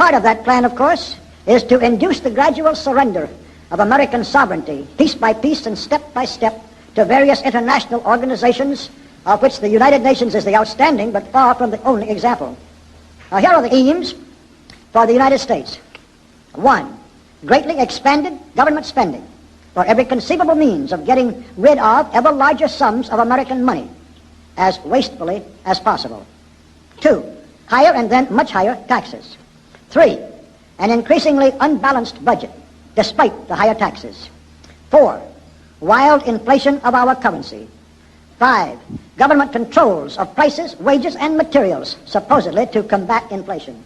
part of that plan, of course, is to induce the gradual surrender of American sovereignty, piece by piece and step by step, to various international organizations, of which the United Nations is the outstanding but far from the only example. Now, here are the aims for the United States. 1, greatly expanded government spending for every conceivable means of getting rid of ever larger sums of American money as wastefully as possible. 2, higher and then much higher taxes. 3, an increasingly unbalanced budget despite the higher taxes. 4, wild inflation of our currency. 5, government controls of prices, wages, and materials, supposedly to combat inflation.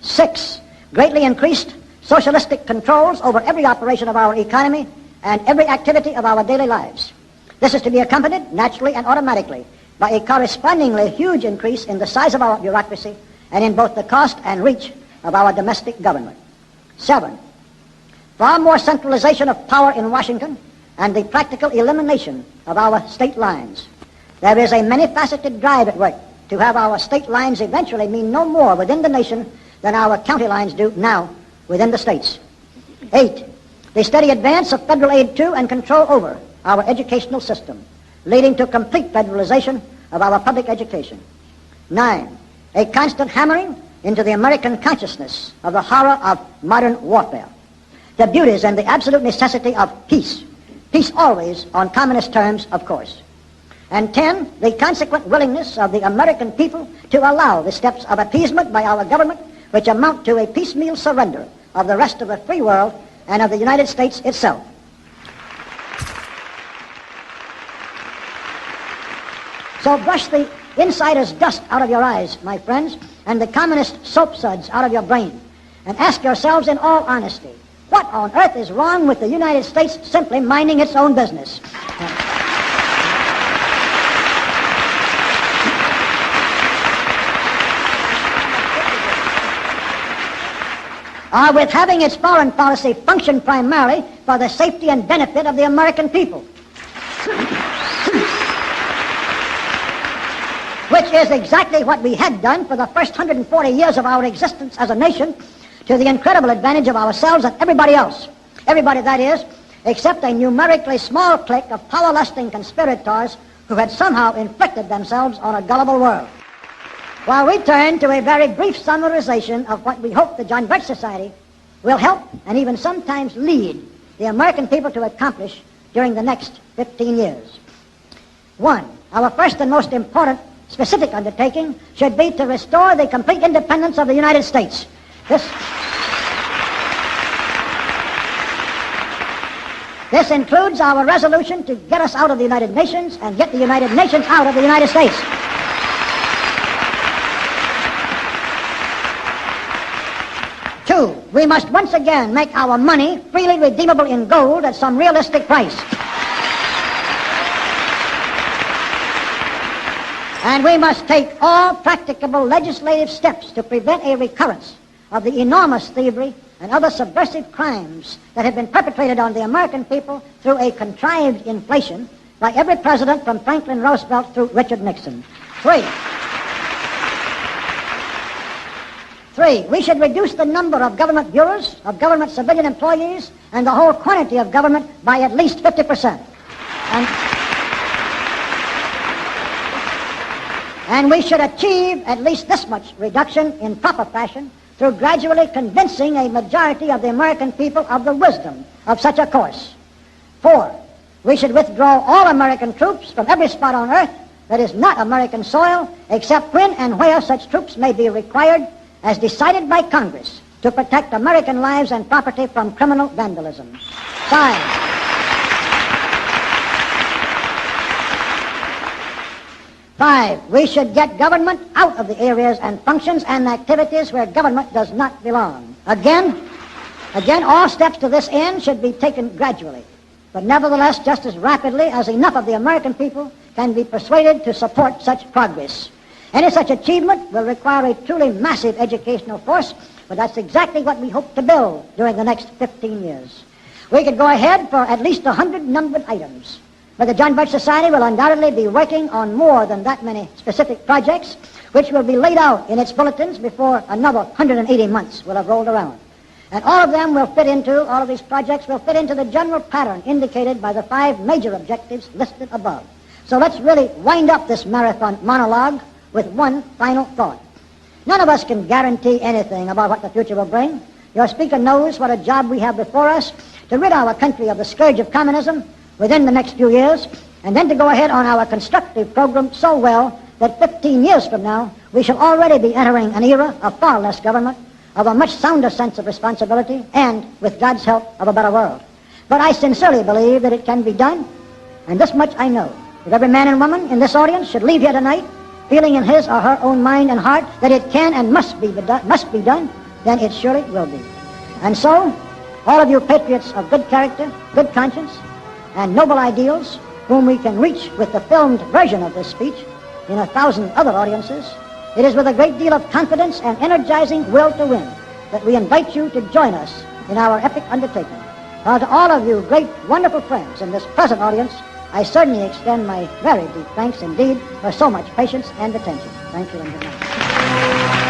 6, greatly increased socialistic controls over every operation of our economy and every activity of our daily lives. This is to be accompanied, naturally and automatically, by a correspondingly huge increase in the size of our bureaucracy and in both the cost and reach of our domestic government. 7, far more centralization of power in Washington and the practical elimination of our state lines. There is a many-faceted drive at work to have our state lines eventually mean no more within the nation than our county lines do now within the states. 8, the steady advance of federal aid to and control over our educational system, leading to complete federalization of our public education. 9, a constant hammering into the American consciousness of the horror of modern warfare, the beauties and the absolute necessity of peace. Peace always on communist terms, of course. And 10, the consequent willingness of the American people to allow the steps of appeasement by our government which amount to a piecemeal surrender of the rest of the free world and of the United States itself. So brush the insider's dust out of your eyes, my friends, and the communist soap suds out of your brain, and ask yourselves in all honesty, what on earth is wrong with the United States simply minding its own business? Or with having its foreign policy function primarily for the safety and benefit of the American people, which is exactly what we had done for the first 140 years of our existence as a nation, to the incredible advantage of ourselves and everybody else. Everybody, that is, except a numerically small clique of power-lusting conspirators who had somehow inflicted themselves on a gullible world. While we turn to a very brief summarization of what we hope the John Birch Society will help and even sometimes lead the American people to accomplish during the next 15 years. 1, our first and most important specific undertaking should be to restore the complete independence of the United States. This includes our resolution to get us out of the United Nations and get the United Nations out of the United States. 2, we must once again make our money freely redeemable in gold at some realistic price. And we must take all practicable legislative steps to prevent a recurrence of the enormous thievery and other subversive crimes that have been perpetrated on the American people through a contrived inflation by every president from Franklin Roosevelt through Richard Nixon. 3, we should reduce the number of government bureaus, of government civilian employees, and the whole quantity of government by at least 50%. And we should achieve at least this much reduction in proper fashion through gradually convincing a majority of the American people of the wisdom of such a course. 4, we should withdraw all American troops from every spot on earth that is not American soil, except when and where such troops may be required as decided by Congress to protect American lives and property from criminal vandalism. 5, we should get government out of the areas and functions and activities where government does not belong. Again, all steps to this end should be taken gradually, but nevertheless just as rapidly as enough of the American people can be persuaded to support such progress. Any such achievement will require a truly massive educational force, but that's exactly what we hope to build during the next 15 years. We could go ahead for at least 100 numbered items, but the John Birch Society will undoubtedly be working on more than that many specific projects, which will be laid out in its bulletins before another 180 months will have rolled around. And all of them will fit into, all of these projects will fit into the general pattern indicated by the 5 major objectives listed above. So let's really wind up this marathon monologue with one final thought. None of us can guarantee anything about what the future will bring. Your speaker knows what a job we have before us to rid our country of the scourge of communism within the next few years, and then to go ahead on our constructive program so well that 15 years from now we shall already be entering an era of far less government, of a much sounder sense of responsibility, and, with God's help, of a better world. But I sincerely believe that it can be done, and this much I know. If every man and woman in this audience should leave here tonight feeling in his or her own mind and heart that it can and must be done, then it surely will be. And so, all of you patriots of good character, good conscience, and noble ideals, whom we can reach with the filmed version of this speech in 1,000 other audiences, it is with a great deal of confidence and energizing will to win that we invite you to join us in our epic undertaking. While to all of you great, wonderful friends in this present audience, I certainly extend my very deep thanks indeed for so much patience and attention. Thank you and good night.